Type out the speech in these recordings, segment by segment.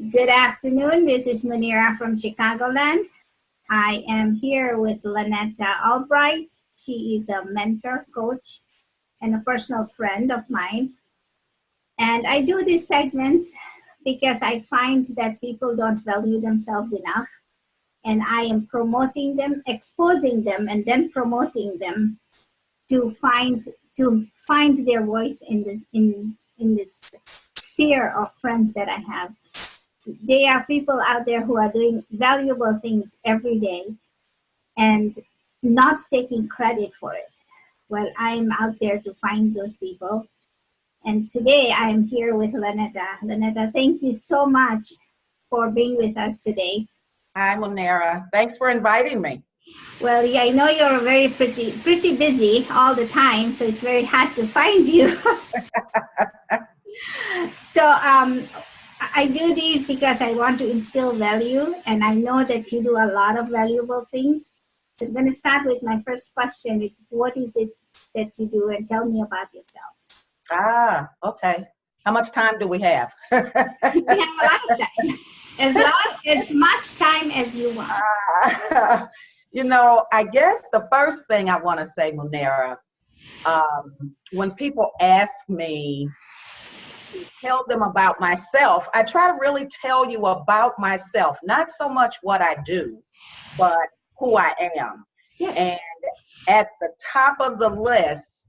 Good afternoon. This is Munira from Chicagoland. I am here with Lonnetta Albright. She is a mentor, coach, and a personal friend of mine. And I do these segments because I find that people don't value themselves enough. And I am promoting them, exposing them, and then promoting them to find their voice in this sphere of friends that I have. There are people out there who are doing valuable things every day and not taking credit for it. Well, I'm out there to find those people. And today I'm here with Lonnetta. Lonnetta, thank you so much for being with us today. Hi, Munira. Thanks for inviting me. Well, yeah, I know you're very pretty busy all the time, so it's very hard to find you. So I do these because I want to instill value, and I know that you do a lot of valuable things. So I'm going to start with my first question is, what is it that you do? And tell me about yourself. Okay. How much time do we have? We have a lot of time. As much time as you want. I guess the first thing I want to say, Munira, when people ask me to tell them about myself, I try to really tell you about myself, not so much what I do, but who I am. Yes. And at the top of the list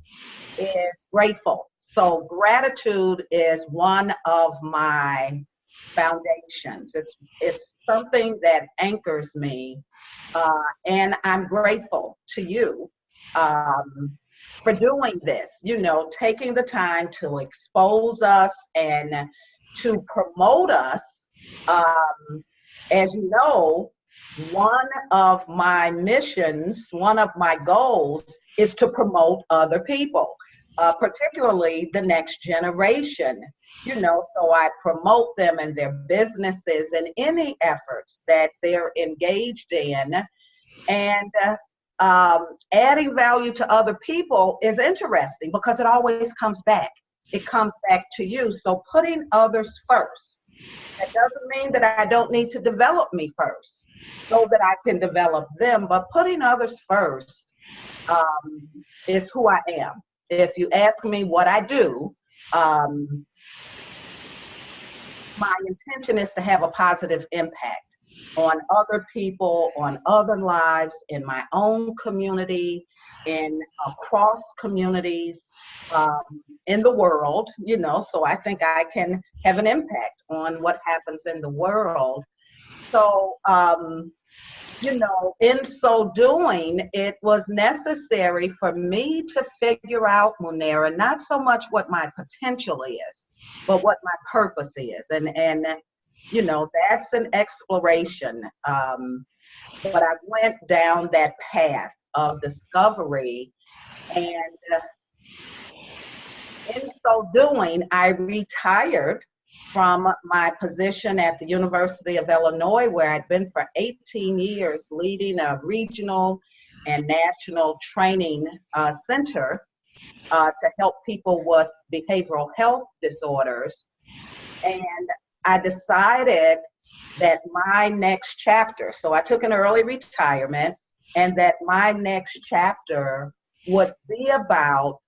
is grateful. So gratitude is one of my foundations. It's something that anchors me, and I'm grateful to you for doing this, taking the time to expose us and to promote us. As you know, one of my missions, one of my goals is to promote other people, particularly the next generation, so I promote them and their businesses and any efforts that they're engaged in. And adding value to other people is interesting because it always comes back. It comes back to you. So putting others first. That doesn't mean that I don't need to develop me first so that I can develop them, but putting others first is who I am. If you ask me what I do, my intention is to have a positive impact on other people, on other lives, in my own community, in across communities, in the world, so I think I can have an impact on what happens in the world. So, in so doing, it was necessary for me to figure out, Munira, not so much what my potential is, but what my purpose is. And that's an exploration. But I went down that path of discovery, and in so doing, I retired from my position at the University of Illinois, where I'd been for 18 years leading a regional and national training center to help people with behavioral health disorders. And I decided that my next chapter, so I took an early retirement, and that my next chapter would be about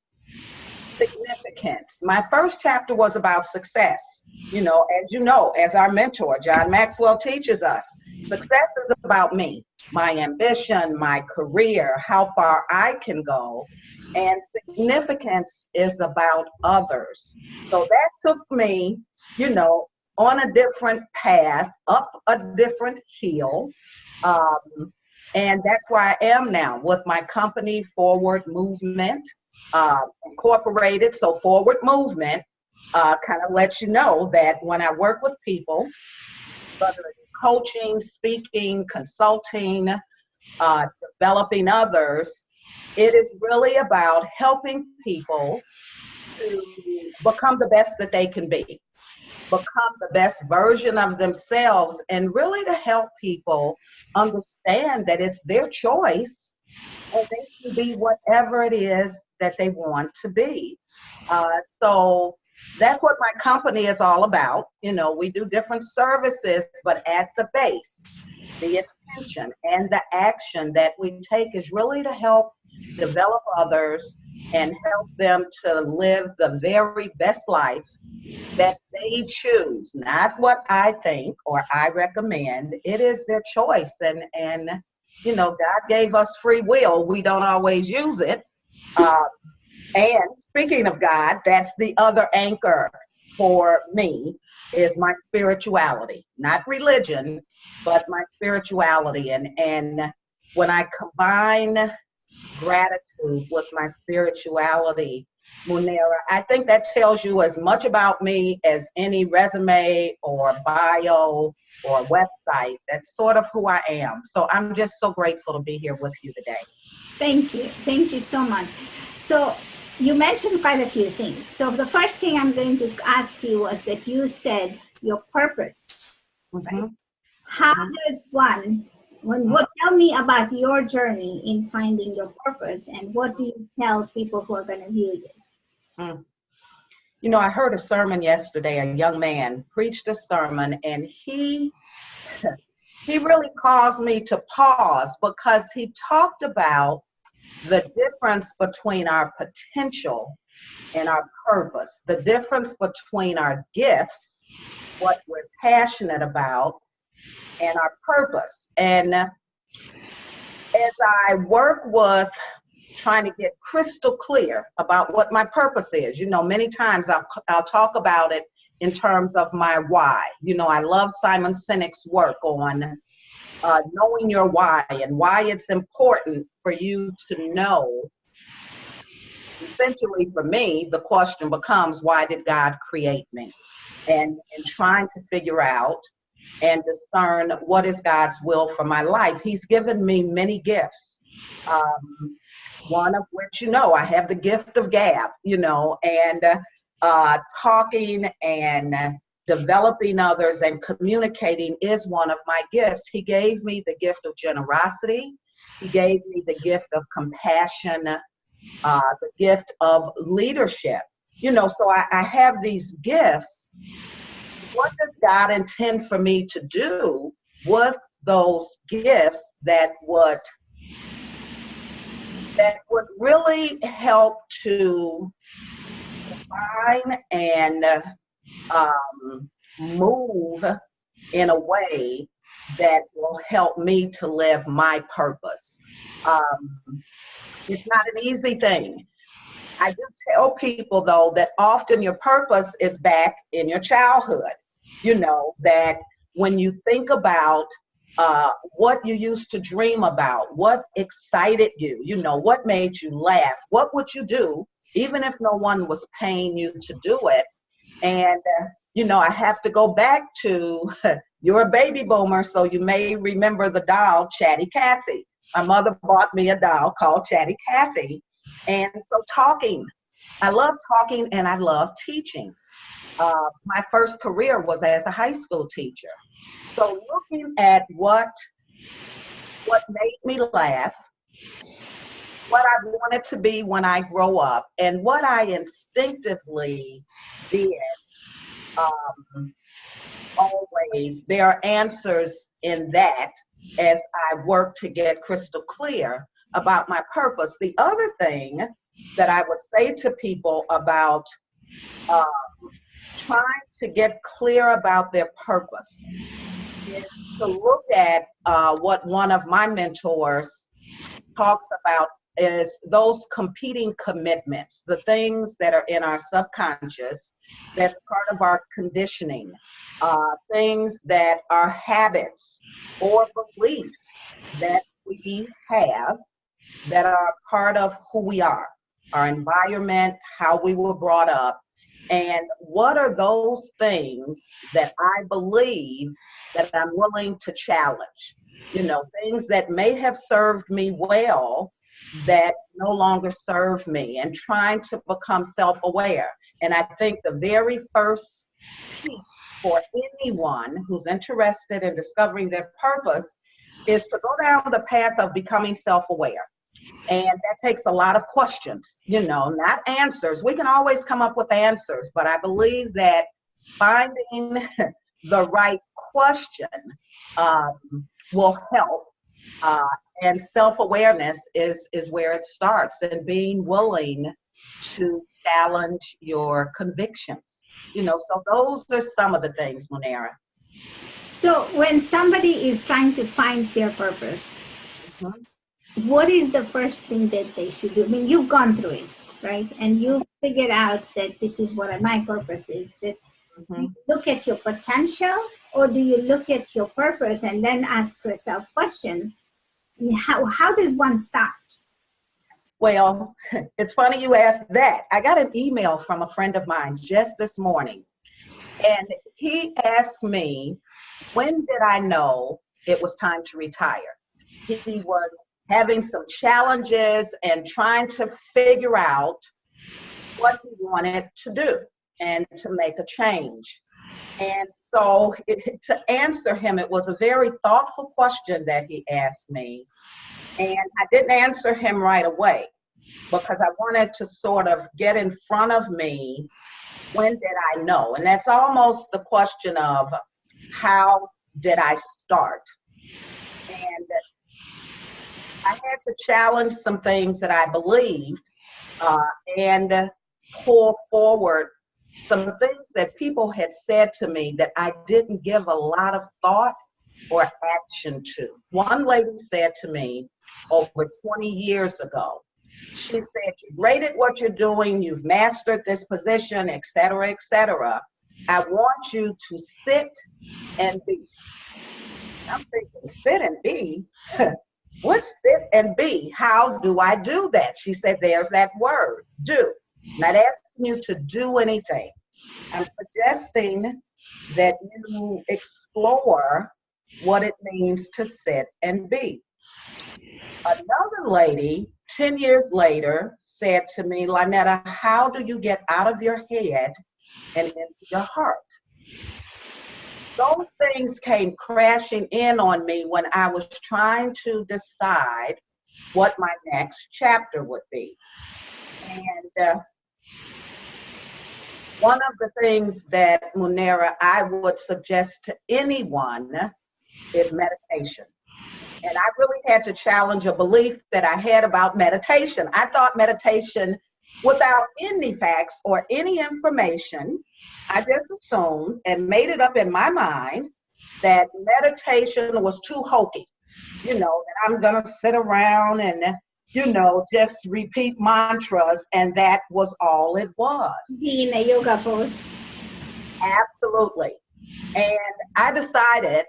significance. My first chapter was about success. As our mentor, John Maxwell, teaches us, success is about me, my ambition, my career, how far I can go. And significance is about others. So that took me, on a different path, up a different hill. And that's where I am now with my company, Forward Movement, Incorporated. So Forward Movement kind of lets you know that when I work with people, whether it's coaching, speaking, consulting, developing others, it is really about helping people to become the best that they can be, become the best version of themselves, and really to help people understand that it's their choice and they can be whatever it is that they want to be. So that's what my company is all about. You know, we do different services, but at the base, the intention and the action that we take is really to help develop others and help them to live the very best life that they choose, not what I think or I recommend. It is their choice. And you know, God gave us free will. We don't always use it. And speaking of God, that's the other anchor for me is my spirituality, not religion, but my spirituality. And when I combine gratitude with my spirituality, Munira, I think that tells you as much about me as any resume or bio or website. That's sort of who I am. So I'm just so grateful to be here with you today. Thank you. Thank you so much. So you mentioned quite a few things. So the first thing I'm going to ask you was that you said your purpose. Mm-hmm. Right? How does what tell me about your journey in finding your purpose, and what do you tell people who are going to view this? You know, I heard a sermon yesterday. A young man preached a sermon, and he really caused me to pause because he talked about the difference between our potential and our purpose, the difference between our gifts, what we're passionate about, and our purpose. And as I work with trying to get crystal clear about what my purpose is, you know, many times I'll talk about it in terms of my why. You know, I love Simon Sinek's work on knowing your why and why it's important for you to know. Essentially, for me, the question becomes, why did God create me? And trying to figure out and discern what is God's will for my life. He's given me many gifts. One of which, you know, I have the gift of gab, you know, and talking and developing others and communicating is one of my gifts. He gave me the gift of generosity. He gave me the gift of compassion, the gift of leadership. You know, so I have these gifts. What does God intend for me to do with those gifts that would really help to define and move in a way that will help me to live my purpose? It's not an easy thing. I do tell people, though, that often your purpose is back in your childhood. You know, that when you think about what you used to dream about, what excited you, you know, what made you laugh, what would you do, even if no one was paying you to do it. And, you know, I have to go back to, you're a baby boomer, so you may remember the doll, Chatty Cathy. My mother bought me a doll called Chatty Cathy. And so talking, I love talking and I love teaching. My first career was as a high school teacher. So looking at what made me laugh, what I wanted to be when I grow up, and what I instinctively did, always, there are answers in that as I work to get crystal clear about my purpose. The other thing that I would say to people about trying to get clear about their purpose is to look at what one of my mentors talks about is those competing commitments, the things that are in our subconscious that's part of our conditioning, things that are habits or beliefs that we have that are part of who we are, our environment, how we were brought up. And what are those things that I believe that I'm willing to challenge? You know, things that may have served me well that no longer serve me, and trying to become self-aware. And I think the very first piece for anyone who's interested in discovering their purpose is to go down the path of becoming self-aware. And that takes a lot of questions, not answers. We can always come up with answers, but I believe that finding the right question will help. And self-awareness is where it starts, and being willing to challenge your convictions. So those are some of the things, Munira. So when somebody is trying to find their purpose, what is the first thing that they should do? I mean, you've gone through it, right? And you've figured out that this is what my purpose is. But do you look at your potential, or do you look at your purpose and then ask yourself questions? I mean, how does one start? Well, it's funny you asked that. I got an email from a friend of mine just this morning, and he asked me, when did I know it was time to retire? He was having some challenges and trying to figure out what he wanted to do and to make a change. And so to answer him, it was a very thoughtful question that he asked me. And I didn't answer him right away because I wanted to sort of get in front of me, when did I know? And that's almost the question of, how did I start? And I had to challenge some things that I believed and pull forward some things that people had said to me that I didn't give a lot of thought or action to. One lady said to me over 20 years ago, she said, "You're great at what you're doing, you've mastered this position, et cetera, et cetera. I want you to sit and be." I'm thinking, sit and be? What's sit and be? How do I do that? She said, there's that word, do. Not asking you to do anything. I'm suggesting that you explore what it means to sit and be. Another lady, 10 years later, said to me, "Lonnetta, how do you get out of your head and into your heart?" Those things came crashing in on me when I was trying to decide what my next chapter would be. And one of the things that, Munira, I would suggest to anyone is meditation. And I really had to challenge a belief that I had about meditation. I thought meditation, without any facts or any information, I just assumed and made it up in my mind that meditation was too hokey. That I'm going to sit around and, just repeat mantras, and that was all it was. Be in a yoga pose. Absolutely. And I decided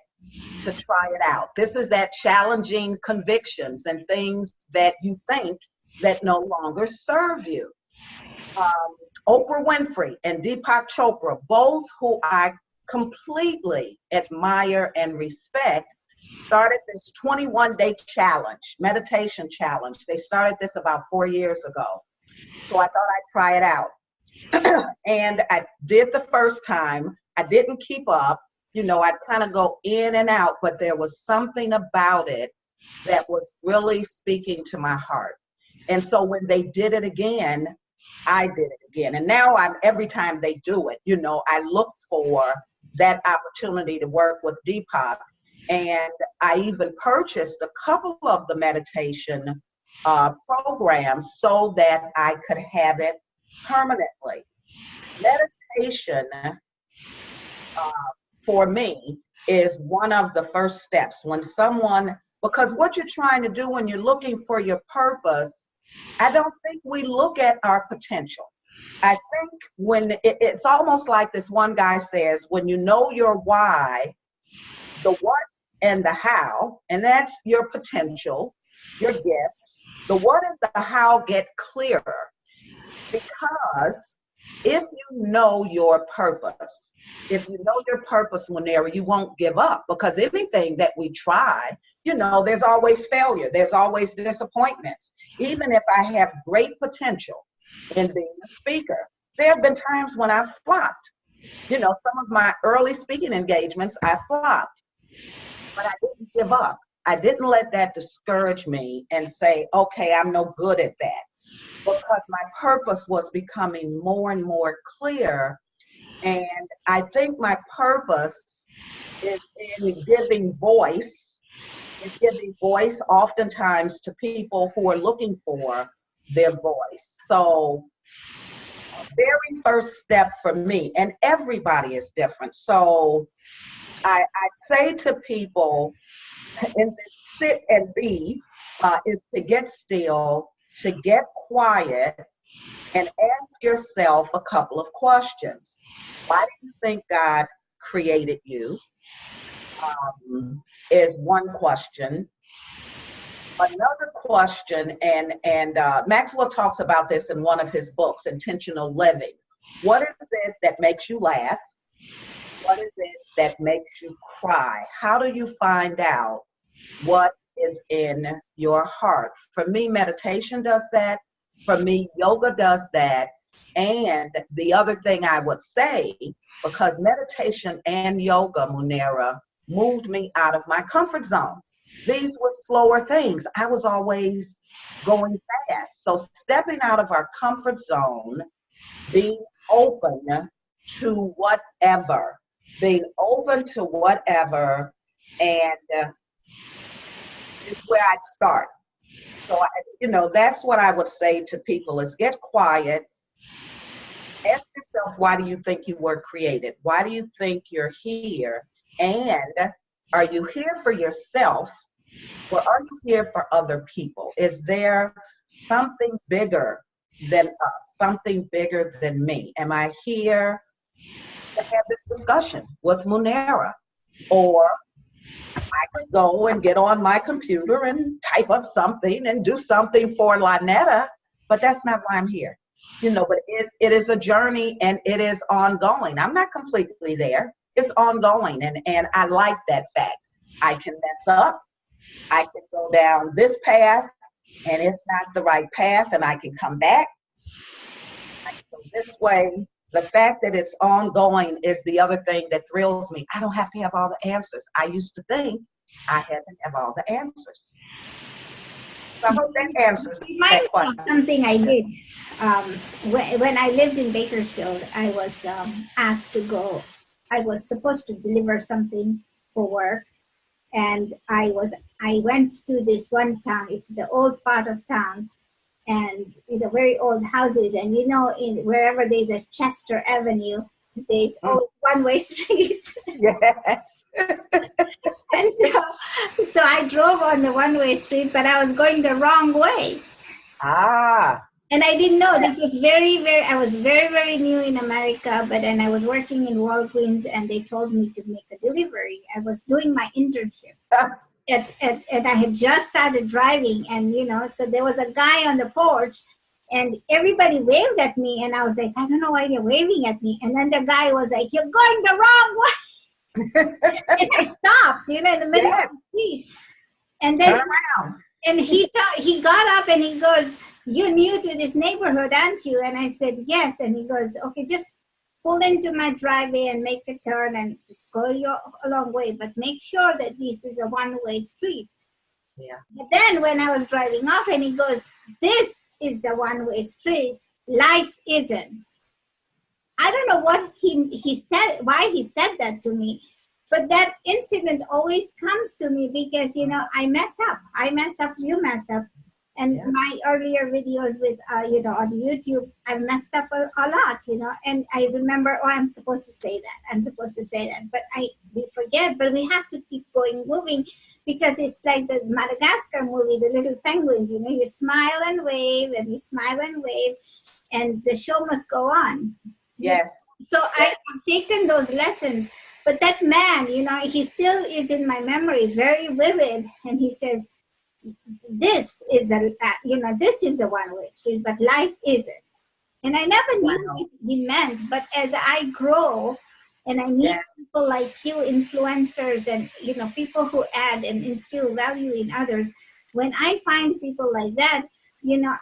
to try it out. This is that challenging convictions and things that you think that no longer serve you. Oprah Winfrey and Deepak Chopra, both who I completely admire and respect, started this 21-day challenge, meditation challenge. They started this about 4 years ago. So I thought I'd try it out. And I did the first time. I didn't keep up. I'd kind of go in and out, but there was something about it that was really speaking to my heart. And so when they did it again, I did it again. And now every time they do it, I look for that opportunity to work with Deepak. And I even purchased a couple of the meditation programs so that I could have it permanently. Meditation, for me, is one of the first steps when because what you're trying to do when you're looking for your purpose, I don't think we look at our potential. I think when it's almost like this one guy says, when you know your why, the what and the how, and that's your potential, your gifts, the what and the how get clearer. Because if you know your purpose, Munira, you won't give up, because anything that we try, there's always failure. There's always disappointments. Even if I have great potential in being a speaker, there have been times when I've flopped. Some of my early speaking engagements, I flopped, but I didn't give up. I didn't let that discourage me and say, okay, I'm no good at that, because my purpose was becoming more and more clear. And I think my purpose is in giving voice, oftentimes to people who are looking for their voice. So very first step for me, and everybody is different. So I say to people in this sit and be is to get still, to get quiet, and ask yourself a couple of questions. Why do you think God created you? Is one question. Another question, and Maxwell talks about this in one of his books, Intentional Living. What is it that makes you laugh? What is it that makes you cry? How do you find out what is in your heart? For me, meditation does that. For me, yoga does that. And the other thing I would say, because meditation and yoga, Munira, moved me out of my comfort zone. These were slower things. I was always going fast. So stepping out of our comfort zone, being open to whatever, and is where I start. So, that's what I would say to people is get quiet. Ask yourself, why do you think you were created? Why do you think you're here? And are you here for yourself, or are you here for other people? Is there something bigger than us, something bigger than me? Am I here to have this discussion with Munira? Or I could go and get on my computer and type up something and do something for Lonnetta, but that's not why I'm here. But it is a journey, and it is ongoing. I'm not completely there. It's ongoing, and I like that fact. I can mess up. I can go down this path, and it's not the right path, and I can come back. I can go this way. The fact that it's ongoing is the other thing that thrills me. I don't have to have all the answers. I used to think I had to have all the answers. So I hope that answers that question. Something I did. When I lived in Bakersfield, I was asked to go. I was supposed to deliver something for work. And I went to this one town. It's the old part of town, and very old houses. And in wherever there's a Chester Avenue, there's always one-way streets. Yes. And so I drove on the one-way street, but I was going the wrong way. And I didn't know. This was I was very, very new in America, but then I was working in Walgreens, and they told me to make a delivery. I was doing my internship. And I had just started driving, and so there was a guy on the porch, and everybody waved at me, and I was like, I don't know why they're waving at me. And then the guy was like, you're going the wrong way. And I stopped, in the middle of the street. And then and he got up and he goes, you're new to this neighborhood, aren't you? And I said, yes. And he goes, okay, just pull into my driveway and make a turn and just go a long way, but make sure that this is a one-way street. Yeah. But then when I was driving off, and he goes, this is a one-way street, life isn't. I don't know what he said, why he said that to me, but that incident always comes to me because, I mess up, you mess up. And my earlier videos with, on YouTube, I've messed up a lot, and I remember, I'm supposed to say that. But we forget, but we have to keep moving, because it's like the Madagascar movie, The Little Penguins, you smile and wave, and you smile and wave, and the show must go on. Yes. So I've taken those lessons, but that man, he still is in my memory, very vivid, and he says, this is a one-way street, but life isn't. And I never knew what he meant, but as I grow and I meet people like you, influencers, and people who add and instill value in others, when I find people like that,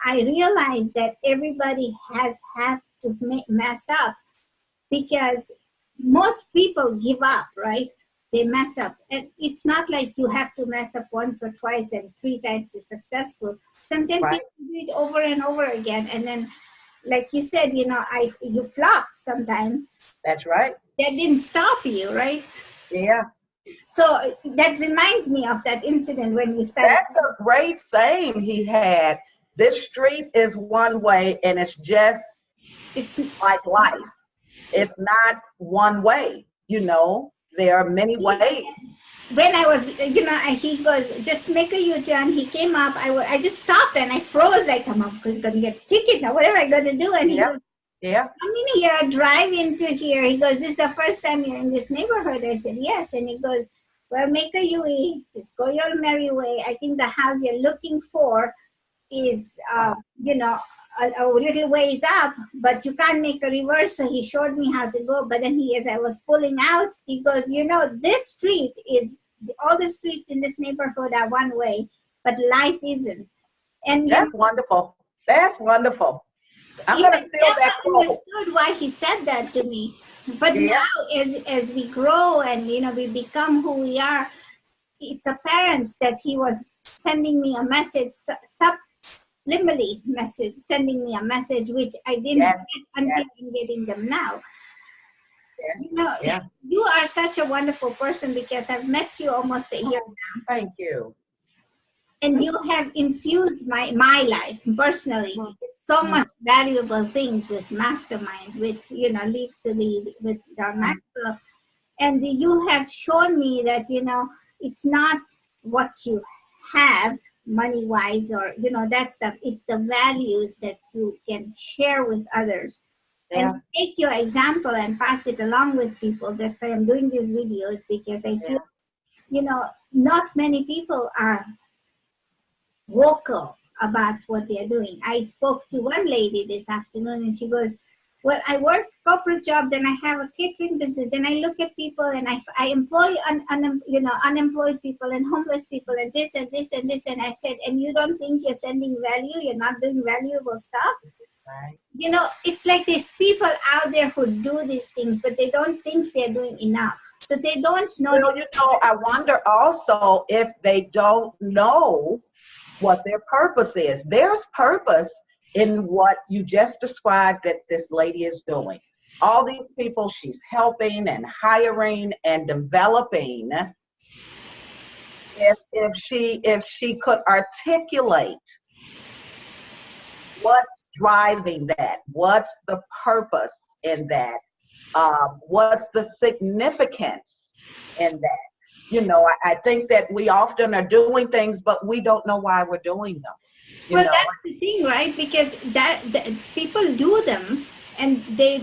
I realize that everybody have to mess up, because most people give up, right? they mess up. And it's not like you have to mess up once or twice and 3 times you're successful. Sometimes you Right. do it over and over again. And then, like you said, you flopped sometimes. That's right. That didn't stop you, right? Yeah. So that reminds me of that incident when you started. That's a great saying he had. This street is one way, and it's just It's like life. It's not one way. There are many ways. when I was, he goes, just make a U-turn. He came up. I just stopped and I froze like, I'm going to get a ticket now. What am I going to do? And he goes, Yeah. how many year drive into here? He goes, this is the first time you're in this neighborhood. I said, yes. And he goes, well, make a UE. Just go your merry way. I think the house you're looking for is, a little ways up, but you can't make a reverse. So he showed me how to go. But then as I was pulling out, he goes, this street all the streets in this neighborhood are one way, but life isn't. And That's wonderful. That's wonderful. I'm going to steal that quote. I understood why he said that to me. But now, as we grow and we become who we are, it's apparent that he was sending me a message, subliminally sending me a message which I didn't get until I'm getting them now. You are such a wonderful person because I've met you almost a year now. Thank you. And you have infused my life personally with so much valuable things with masterminds, with, Leave to Lead, with John Maxwell. And you have shown me that, it's not what you have money-wise or, that stuff. It's the values that you can share with others. Yeah. And take your example and pass it along with people. That's why I'm doing these videos, because I feel, not many people are vocal about what they're doing. I spoke to one lady this afternoon and she goes, well, I work corporate job, then I have a catering business, then I look at people and I employ unemployed people and homeless people and this and this and this. And I said, and you don't think you're sending value? You're not doing valuable stuff? Right. It's like there's people out there who do these things, but they don't think they're doing enough. So they don't know. Well, I wonder also if they don't know what their purpose is. There's purpose in what you just described that this lady is doing. All these people she's helping and hiring and developing. If she could articulate what's driving that, what's the purpose in that, what's the significance in that. I think that we often are doing things, but we don't know why we're doing them. Well, that's the thing, right? Because people do them, and they're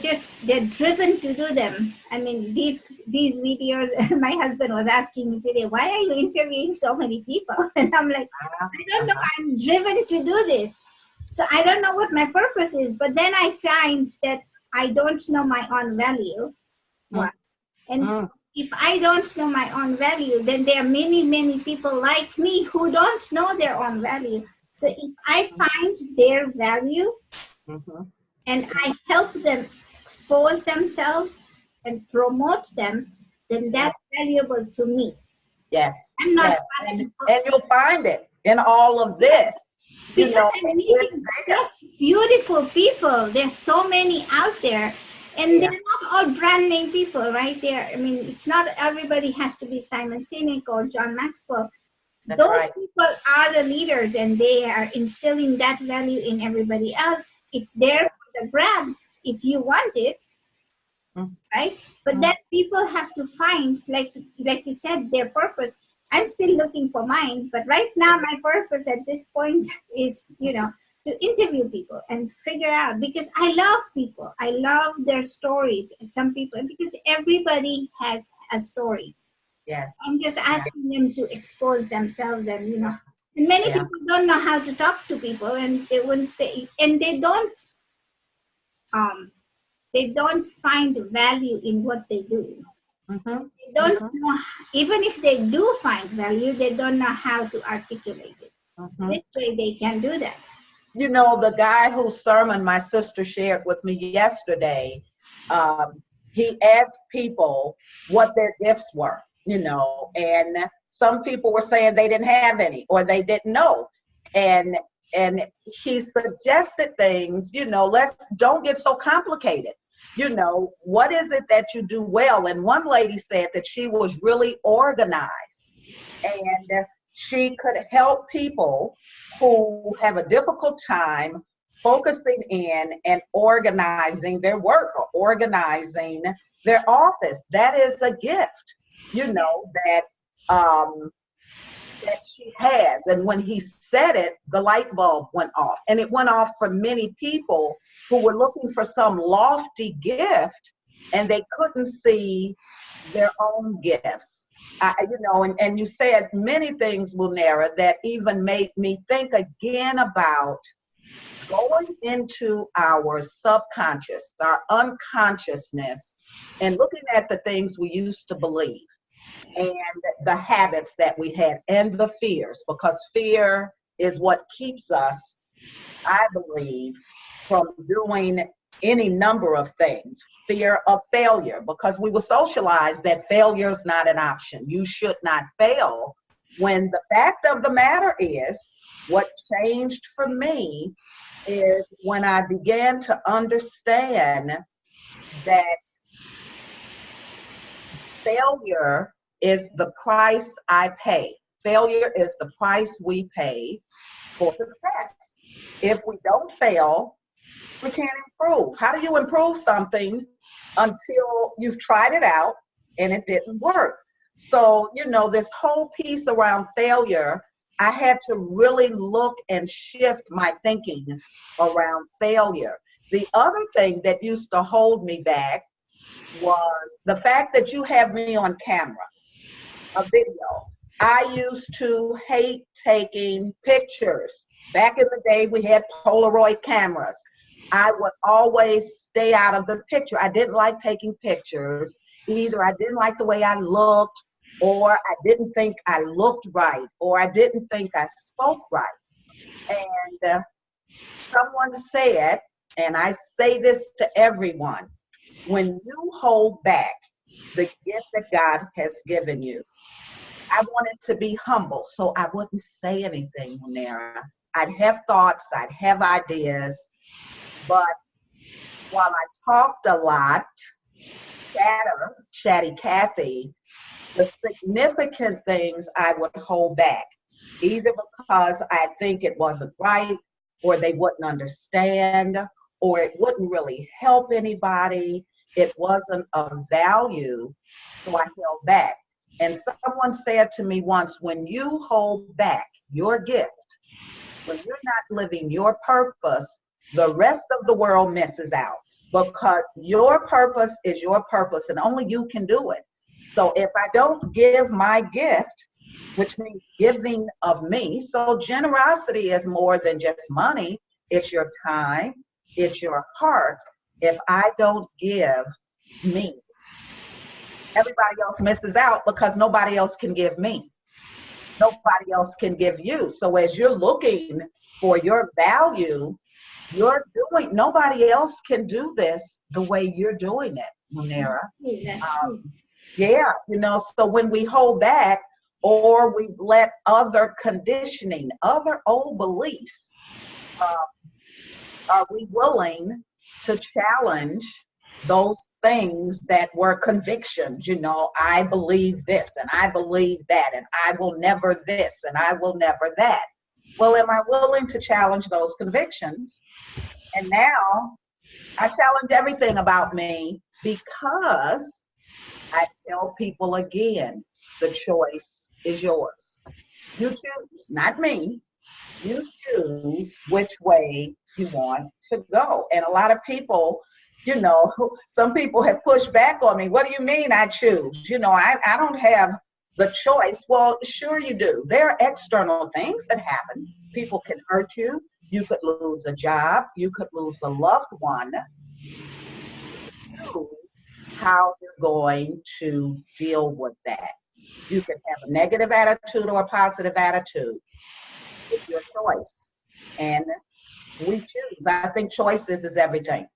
driven to do them. I mean, these videos. My husband was asking me today, "Why are you interviewing so many people?" And I'm like, I don't know. I'm driven to do this, so I don't know what my purpose is. But then I find that I don't know my own value, and if I don't know my own value, then there are many, many people like me who don't know their own value. So if I find their value and I help them expose themselves and promote them, then that's valuable to me. Yes. I'm not and you'll find it in all of this. Because I'm meeting such beautiful people. There's so many out there. And they're not all brand name people, right? It's not everybody has to be Simon Sinek or John Maxwell. Those people are the leaders, and they are instilling that value in everybody else. It's there for the grabs if you want it, right? But then people have to find, like you said, their purpose. I'm still looking for mine, but right now my purpose at this point is, to interview people and figure out, because I love people. I love their stories. Some people, because everybody has a story. Yes. I'm just asking them to expose themselves, and and many people don't know how to talk to people, and they wouldn't say, and they don't find value in what they do. They don't know, even if they do find value, they don't know how to articulate it. This way they can do that. The guy whose sermon my sister shared with me yesterday, he asked people what their gifts were. and some people were saying they didn't have any or they didn't know. And he suggested things, let's don't get so complicated. What is it that you do well? And one lady said that she was really organized and she could help people who have a difficult time focusing in and organizing their work or organizing their office. That is a gift, that she has. And when he said it, the light bulb went off. And it went off for many people who were looking for some lofty gift and they couldn't see their own gifts. And you said many things, Munira, that even made me think again about going into our subconscious, our unconsciousness, and looking at the things we used to believe and the habits that we had and the fears, because fear is what keeps us, I believe, from doing any number of things. Fear of failure, because we were socialized that failure is not an option. You should not fail. When the fact of the matter is, what changed for me is when I began to understand that failure is the price I pay. Failure is the price we pay for success. If we don't fail, we can't improve. How do you improve something until you've tried it out and it didn't work? So, this whole piece around failure, I had to really look and shift my thinking around failure. The other thing that used to hold me back was the fact that you have me on camera, a video. I used to hate taking pictures. Back in the day, we had Polaroid cameras. I would always stay out of the picture. I didn't like taking pictures. Either I didn't like the way I looked, or I didn't think I looked right, or I didn't think I spoke right. And someone said, and I say this to everyone, when you hold back the gift that God has given you, I wanted to be humble, so I wouldn't say anything, Munira. I'd have thoughts, I'd have ideas, but while I talked a lot, chatty Cathy, the significant things I would hold back, either because I think it wasn't right, or they wouldn't understand, or it wouldn't really help anybody. It wasn't of value, so I held back. And someone said to me once, when you hold back your gift, when you're not living your purpose, the rest of the world misses out, because your purpose is your purpose and only you can do it. So if I don't give my gift, which means giving of me, so generosity is more than just money. It's your time, it's your heart. If I don't give me, everybody else misses out, because nobody else can give me. Nobody else can give you. So as you're looking for your value, nobody else can do this the way you're doing it, Munira. Yeah, so when we hold back, or we've let other conditioning, other old beliefs, are we willing to challenge those things that were convictions? I believe this and I believe that, and I will never this and I will never that. Well, am I willing to challenge those convictions? And now I challenge everything about me, because I tell people again, the choice is yours. You choose, not me. You choose which way you want to go. And a lot of people, some people have pushed back on me. What do you mean I choose? I don't have the choice. Well, sure you do. There are external things that happen. People can hurt you. You could lose a job. You could lose a loved one. Choose how you're going to deal with that. You can have a negative attitude or a positive attitude. It's your choice. And we choose. I think choices is everything.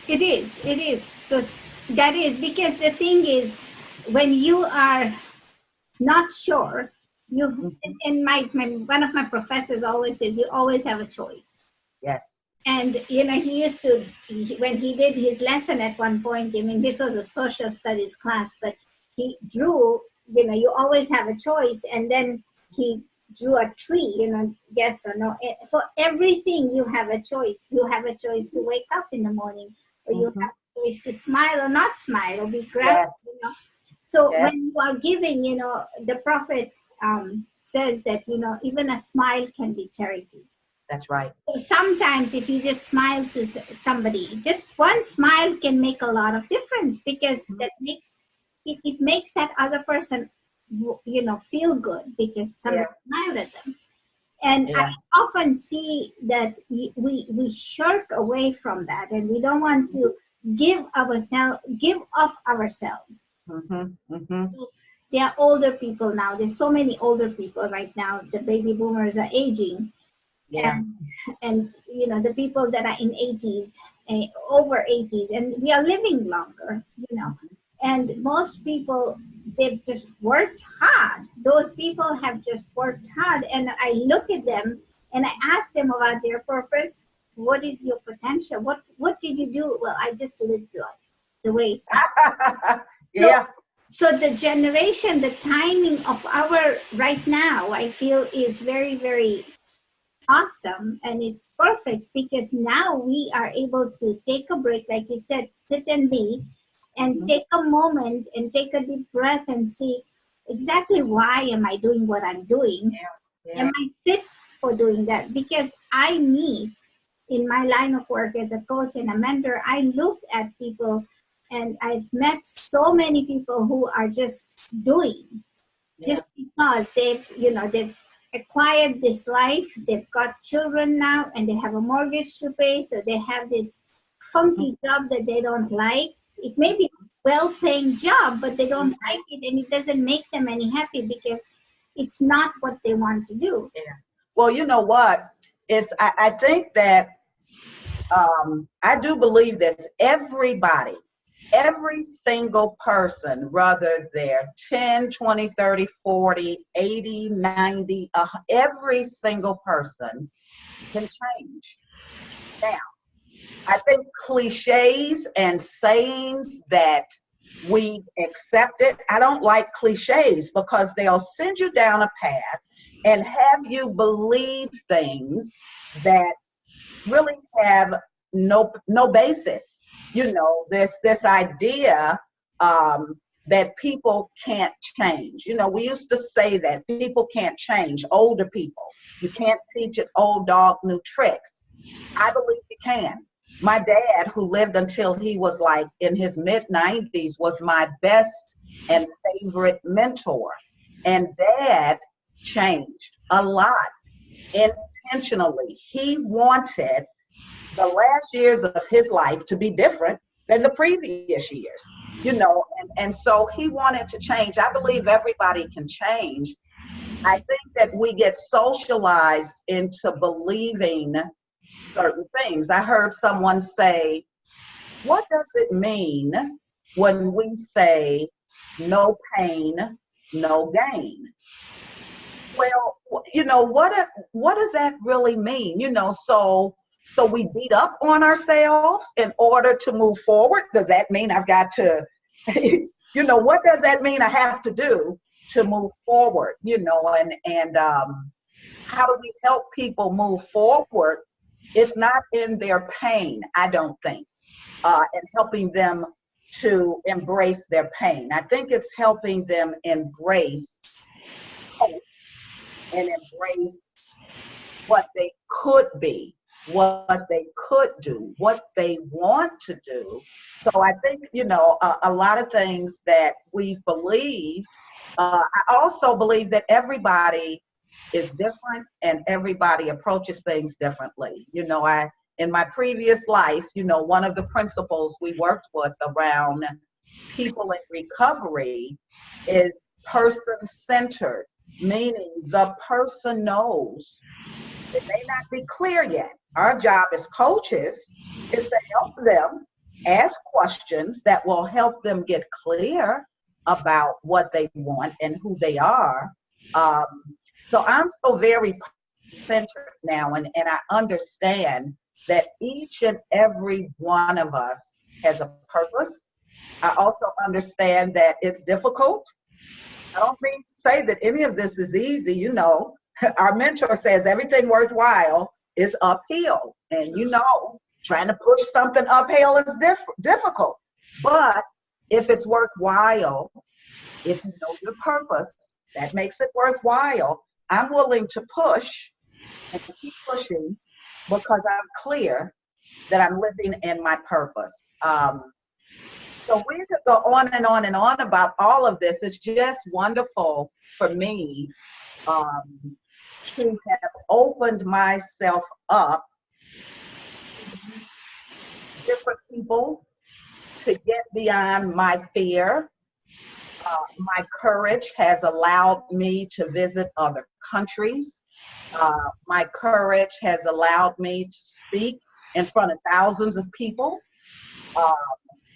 It is. So that is, because the thing is, when you are not sure, you Mhm. and my one of my professors always says you always have a choice. Yes. And he used to when he did his lesson at one point, I mean, this was a social studies class, but he drew, you always have a choice, and then he drew a tree, yes or no. For everything you have a choice. You have a choice to wake up in the morning, or you Mhm. have a choice to smile or not smile, or be Yes. grateful. So when you Yes. are giving, the prophet says that, even a smile can be charity. That's right. So sometimes if you just smile to somebody, just one smile can make a lot of difference, because Mhm. that makes it makes that other person feel good because Yeah. somebody smiled at them. And I Yeah. often see that we shirk away from that, and we don't want to give of ourselves. Mhm. Mhm. There are older people now. There's so many older people right now. The baby boomers are aging, Yeah. and the people that are in 80s, over 80s, and we are living longer, Mhm. and most people, they've just worked hard. Those people have just worked hard, and I look at them and I ask them about their purpose. What is your potential? What did you do? Well, I just lived life the way. So Yeah. so the generation, the timing of our right now, I feel, is very, very awesome, and it's perfect, because now we are able to take a break, like you said, sit and be, and Mhm. take a moment and take a deep breath and see exactly why am I doing what I'm doing. Yeah. Am Yeah. I fit for doing that? Because I meet, in my line of work as a coach and a mentor, I look at people, and I've met so many people who are just doing, Yeah. just because they've acquired this life, they've got children now, and they have a mortgage to pay, so they have this Mhm. funky job that they don't like. It may be well paying job, but they don't Mhm. like it, and it doesn't make them any happy, because it's not what they want to do. Yeah. Well, you know what? I think that I do believe this. Every single person, whether they're 10, 20, 30, 40, 80, 90, every single person can change. Now, I think cliches and sayings that we've accepted, I don't like cliches because they'll send you down a path and have you believe things that really have no basis. This idea that people can't change. We used to say that people can't change. Older people, you can't teach an old dog new tricks. I believe you can. My dad, who lived until he was like in his mid-90s, was my best and favorite mentor. And dad changed a lot intentionally. He wanted the last years of his life to be different than the previous years, and so he wanted to change. I believe everybody can change. I think that we get socialized into believing certain things. I heard someone say, what does it mean when we say no pain, no gain? Well, what does that really mean? So we beat up on ourselves in order to move forward. Does that mean I've got to, what does that mean I have to do to move forward? And how do we help people move forward? It's not in their pain, I don't think, and helping them to embrace their pain. I think it's helping them embrace hope and embrace what they could be, what they could do, what they want to do. So I think, a lot of things that we've believed. I also believe that everybody is different and everybody approaches things differently. In my previous life, one of the principles we worked with around people in recovery is person-centered, meaning the person knows. It may not be clear yet. Our job as coaches is to help them ask questions that will help them get clear. about what they want and who they are. Um, so I'm so very centered now, and I understand that each and every one of us has a purpose. I also understand that it's difficult. I don't mean to say that any of this is easy. You know, our mentor says everything worthwhile is uphill. And you know, trying to push something uphill is difficult. But if it's worthwhile, if you know your purpose, that makes it worthwhile. I'm willing to push and keep pushing because I'm clear that I'm living in my purpose. So we could go on and on and on about all of this. It's just wonderful for me to have opened myself up to different people, to get beyond my fear. My courage has allowed me to visit other countries. My courage has allowed me to speak in front of thousands of people.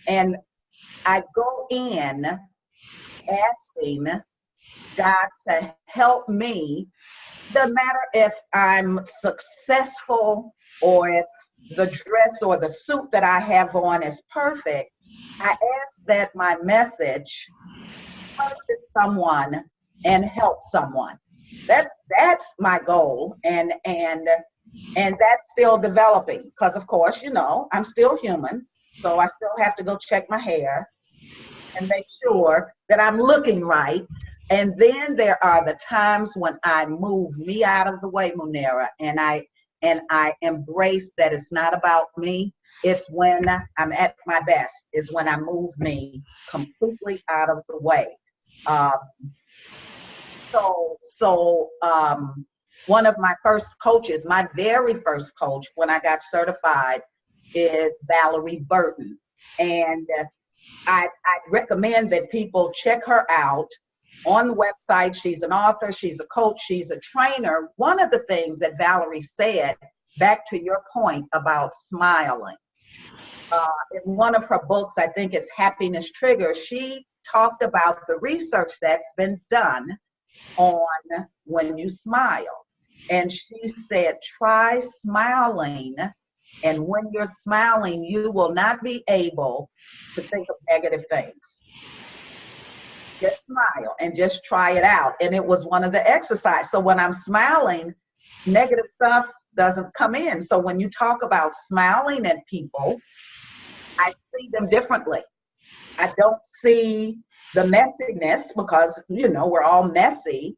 And I go in asking God to help me. Doesn't matter if I'm successful or if the dress or the suit that I have on is perfect. I ask that my message touches someone and help someone. That's my goal, and that's still developing because, of course, you know, I'm still human, so I still have to go check my hair and make sure that I'm looking right. And then there are the times when I move me out of the way, Munira, and I embrace that it's not about me. It's when I'm at my best, is when I move me completely out of the way. One of my first coaches, my very first coach when I got certified, is Valerie Burton. And I recommend that people check her out on the website. She's an author, she's a coach, she's a trainer. One of the things that Valerie said, back to your point about smiling, in one of her books, I think it's Happiness Trigger, she talked about the research that's been done on when you smile. And she said, try smiling. And when you're smiling, you will not be able to think of negative things. Just smile and just try it out. And it was one of the exercises. So when I'm smiling, negative stuff doesn't come in. So when you talk about smiling at people, I see them differently. I don't see the messiness because, you know, we're all messy.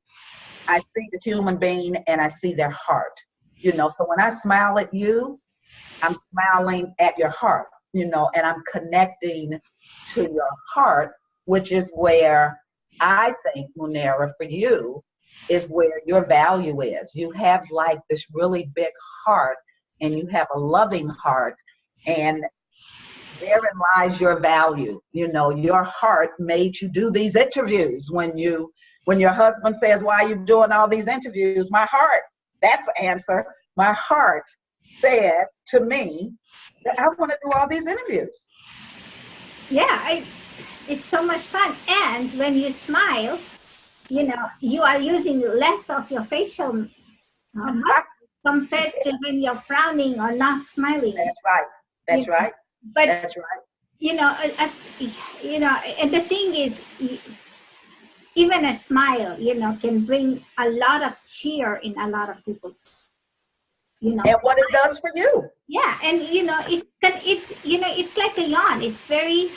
I see the human being and I see their heart, you know. So when I smile at you, I'm smiling at your heart, you know, and I'm connecting to your heart, which is where I think, Munira, for you, is where your value is. You have like this really big heart and you have a loving heart, and therein lies your value. You know, your heart made you do these interviews. When your husband says, why are you doing all these interviews? My heart, that's the answer. My heart says to me that I want to do all these interviews. Yeah, it's so much fun. And when you smile, you know, you are using less of your facial muscle compared to when you're frowning or not smiling. That's right. That's right. But that's right. You know, as you know, and the thing is, even a smile, you know, can bring a lot of cheer in a lot of people's, you know. And what it does for you. Yeah, and you know, it's you know, it's like a yawn. It's very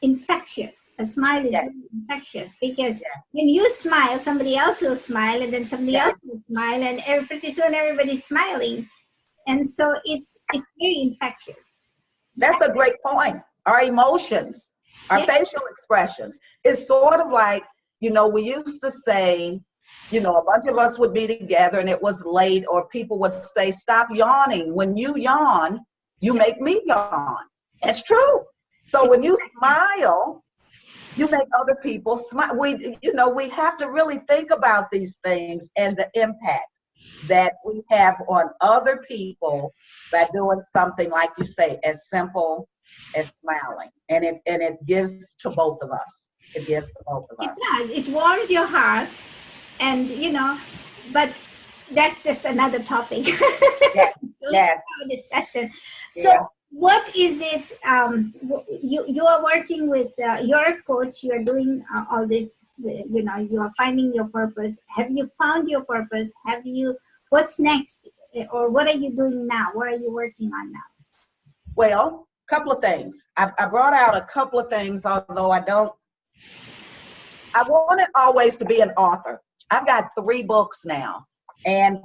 infectious. A smile is very infectious because when you smile, somebody else will smile, and then somebody else will smile, and pretty soon everybody's smiling, and so it's very infectious. That's a great point. Our emotions, our facial expressions. It's sort of like, you know, we used to say, you know, a bunch of us would be together and it was late, or people would say, stop yawning. When you yawn, you make me yawn. That's true. So when you smile, you make other people smile. We have to really think about these things and the impact that we have on other people by doing something, like you say, as simple as smiling. And it gives to both of us. it gives to both of It us. does. It warms your heart, and but that's just another topic. Yes, We'll have yes, a discussion. So, yeah. what is it? You are working with you're a coach. You are doing all this. You are finding your purpose. Have you found your purpose? Have you? What's next? Or what are you doing now? What are you working on now? Well, a couple of things. I brought out a couple of things, although I wanted always to be an author. I've got 3 books now, and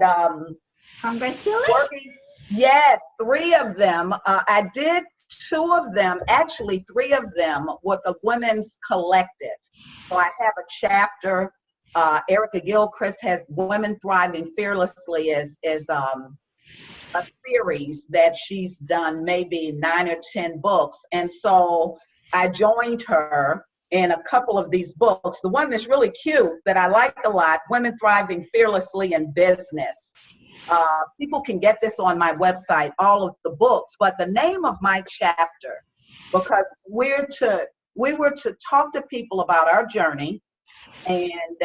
Congratulations! working. Yes, 3 of them. I did 2 of them, actually 3 of them, with a women's collective. So I have a chapter. Erica Gilchrist has Women Thriving Fearlessly is a series that she's done, maybe 9 or 10 books. And so I joined her in a couple of these books. The one that's really cute that I like a lot, Women Thriving Fearlessly in Business. People can get this on my website, all of the books, but the name of my chapter, because we were to talk to people about our journey and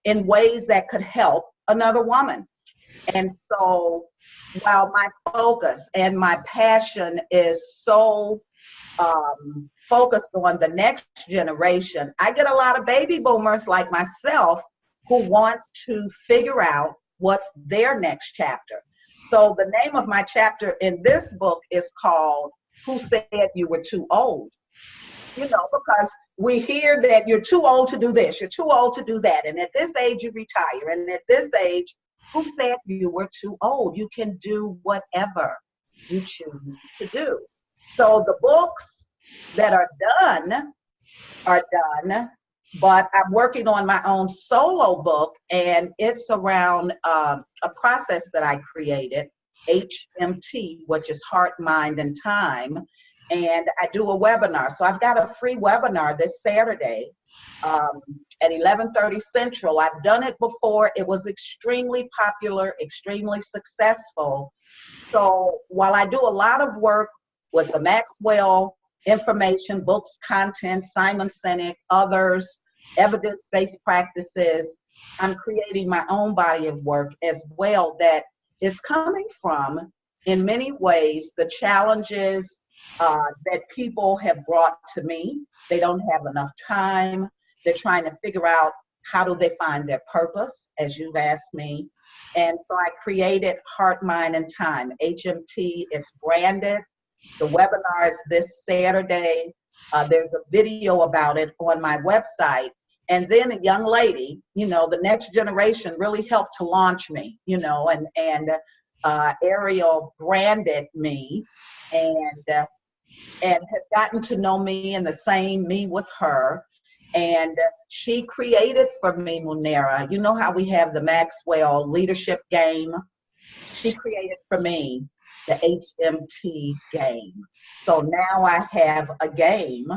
in ways that could help another woman. And so while my focus and my passion is so focused on the next generation, I get a lot of baby boomers like myself who want to figure out what's their next chapter. So the name of my chapter in this book is called Who Said You Were Too Old? Because we hear that you're too old to do this, you're too old to do that, and at this age you retire, and at this age, who said you were too old? You can do whatever you choose to do. So the books that are done, but I'm working on my own solo book, and it's around a process that I created, HMT, which is Heart, Mind, and Time. And I do a webinar. So I've got a free webinar this Saturday at 11:30 Central. I've done it before. It was extremely popular, extremely successful. So while I do a lot of work with the Maxwell information, books, content, Simon Sinek, others, evidence-based practices, I'm creating my own body of work as well that is coming from, in many ways, the challenges that people have brought to me. They don't have enough time. They're trying to figure out how do they find their purpose, as you've asked me. And so I created Heart, Mind, and Time, HMT. It's branded. The webinar is this Saturday. There's a video about it on my website. And then a young lady, the next generation really helped to launch me, and Ariel branded me and has gotten to know me and the same me with her. And she created for me, Munira, you know how we have the Maxwell leadership game? She created for me the HMT game. So now I have a game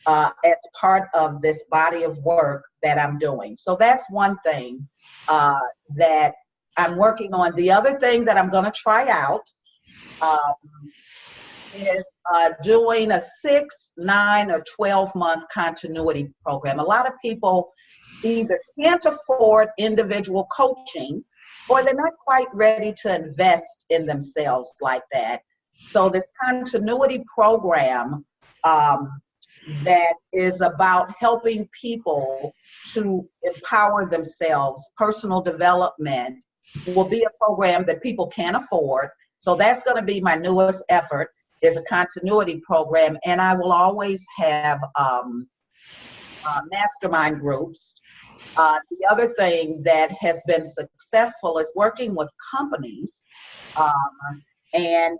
as part of this body of work that I'm doing. So that's one thing that I'm working on. The other thing that I'm going to try out is doing a 6, 9, or 12-month continuity program. A lot of people either can't afford individual coaching or they're not quite ready to invest in themselves like that. So this continuity program that is about helping people to empower themselves, personal development, will be a program that people can afford. So that's going to be my newest effort, is a continuity program. And I will always have mastermind groups. The other thing that has been successful is working with companies and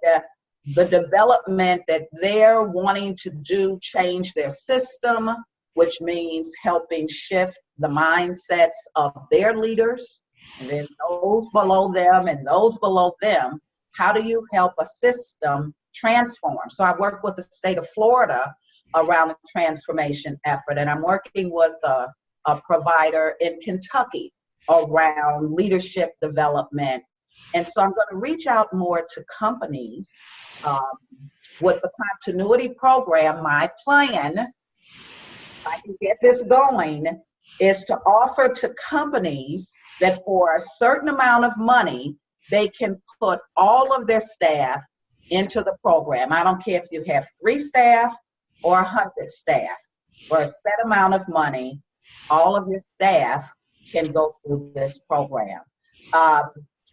the development that they're wanting to do, change their system, which means helping shift the mindsets of their leaders, and then those below them and those below them. How do you help a system transform? So I work with the state of Florida around a transformation effort, and I'm working with a provider in Kentucky around leadership development. And so I'm going to reach out more to companies with the continuity program. My plan I can get this going, is to offer to companies that for a certain amount of money, they can put all of their staff into the program. I don't care if you have 3 staff or 100 staff. For a set amount of money, all of your staff can go through this program.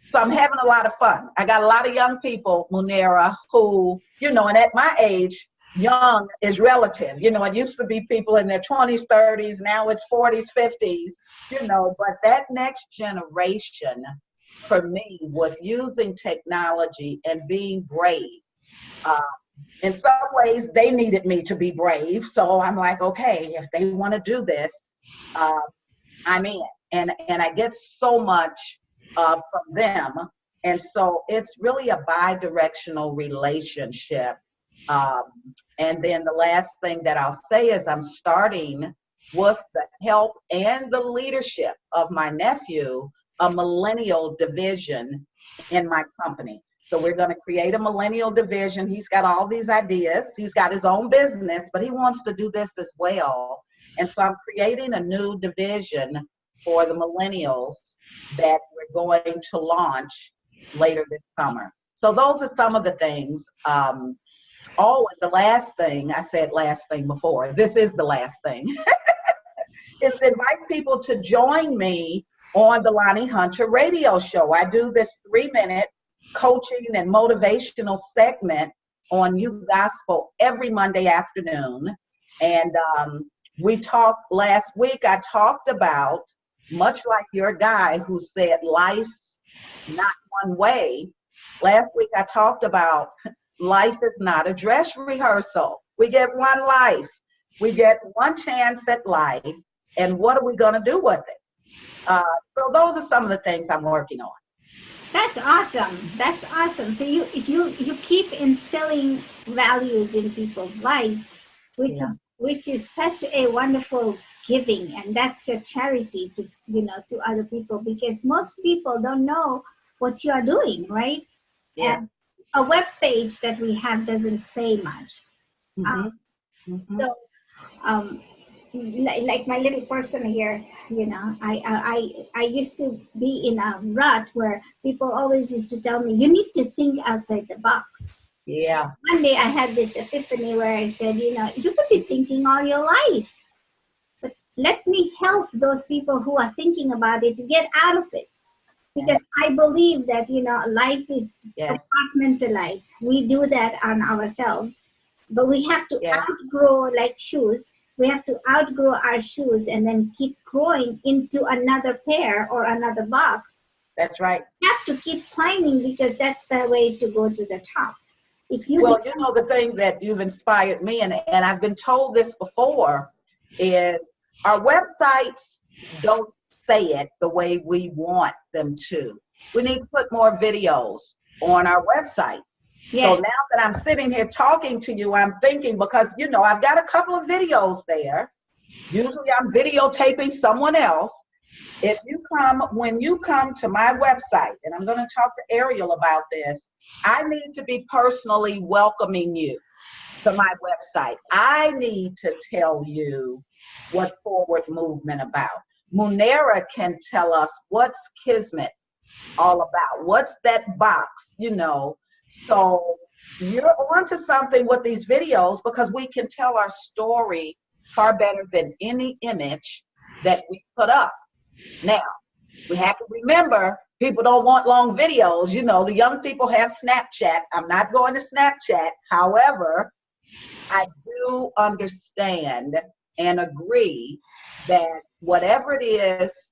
So I'm having a lot of fun. I got a lot of young people, Munira, who, and at my age, young is relative. It used to be people in their 20s, 30s, now it's 40s, 50s, but that next generation, for me, with using technology and being brave, in some ways, they needed me to be brave. So I'm like, okay, if they want to do this, I'm in. And I get so much from them. And so it's really a bi-directional relationship. And then the last thing that I'll say is I'm starting, with the help and the leadership of my nephew, a millennial division in my company. So we're going to create a millennial division. He's got all these ideas. He's got his own business, but he wants to do this as well. And so I'm creating a new division for the millennials that we're going to launch later this summer. So those are some of the things. And the last thing, I said last thing before, this is the last thing, is to invite people to join me on the Lonnie Hunter radio show. I do this 3-minute coaching and motivational segment on You Gospel every Monday afternoon. And we talked last week, I talked about, much like your guy who said life's not one way. Last week I talked about life is not a dress rehearsal. We get one life. We get one chance at life. And what are we going to do with it? So those are some of the things I'm working on. That's awesome. That's awesome. So you keep instilling values in people's life, which is such a wonderful giving, and that's your charity to to other people, because most people don't know what you are doing, right? Yeah. And a web page that we have doesn't say much. So like my little person here, I used to be in a rut where people always used to tell me, you need to think outside the box. Yeah. One day I had this epiphany where I said, you could be thinking all your life, but let me help those people who are thinking about it to get out of it. Because I believe that, life is compartmentalized. We do that on ourselves, but we have to outgrow, like shoes. We have to outgrow our shoes and then keep growing into another pair or another box. That's right. You have to keep climbing, because that's the way to go to the top. The thing that you've inspired me, and I've been told this before, is our websites don't say it the way we want them to. We need to put more videos on our website. Yes. So now that I'm sitting here talking to you, I'm thinking, because, I've got a couple of videos there. Usually I'm videotaping someone else. When you come to my website, and I'm going to talk to Ariel about this, I need to be personally welcoming you to my website. I need to tell you what Forward Movement about. Munira can tell us what's Kismet all about. What's that box, So you're onto something with these videos, because we can tell our story far better than any image that we put up. Now, we have to remember, people don't want long videos. The young people have Snapchat. I'm not going to Snapchat. However, I do understand and agree that whatever it is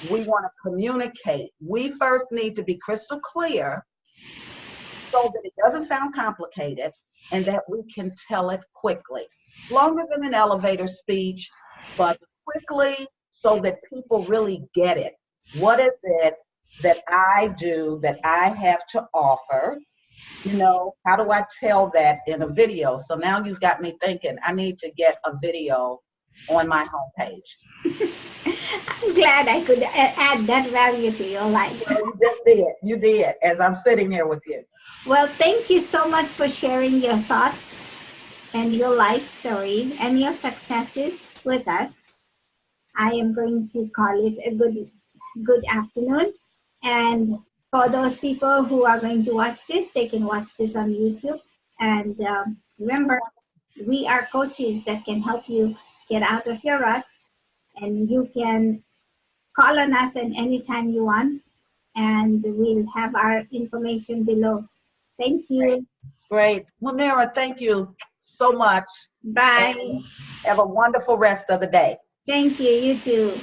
we want to communicate, we first need to be crystal clear so that it doesn't sound complicated and that we can tell it quickly. Longer than an elevator speech, but quickly, so that people really get it. What is it that I do, that I have to offer? How do I tell that in a video? So now you've got me thinking, I need to get a video on my homepage. I'm glad I could add that value to your life. Well, you just did. You did, as I'm sitting here with you. Well, thank you so much for sharing your thoughts and your life story and your successes. with us, I am going to call it a good afternoon. And for those people who are going to watch this, they can watch this on YouTube. And remember, we are coaches that can help you get out of your rut, and you can call on us at any time you want, and we'll have our information below. Thank you. Great. Munira, thank you so much. Bye. And have a wonderful rest of the day. Thank you. You too.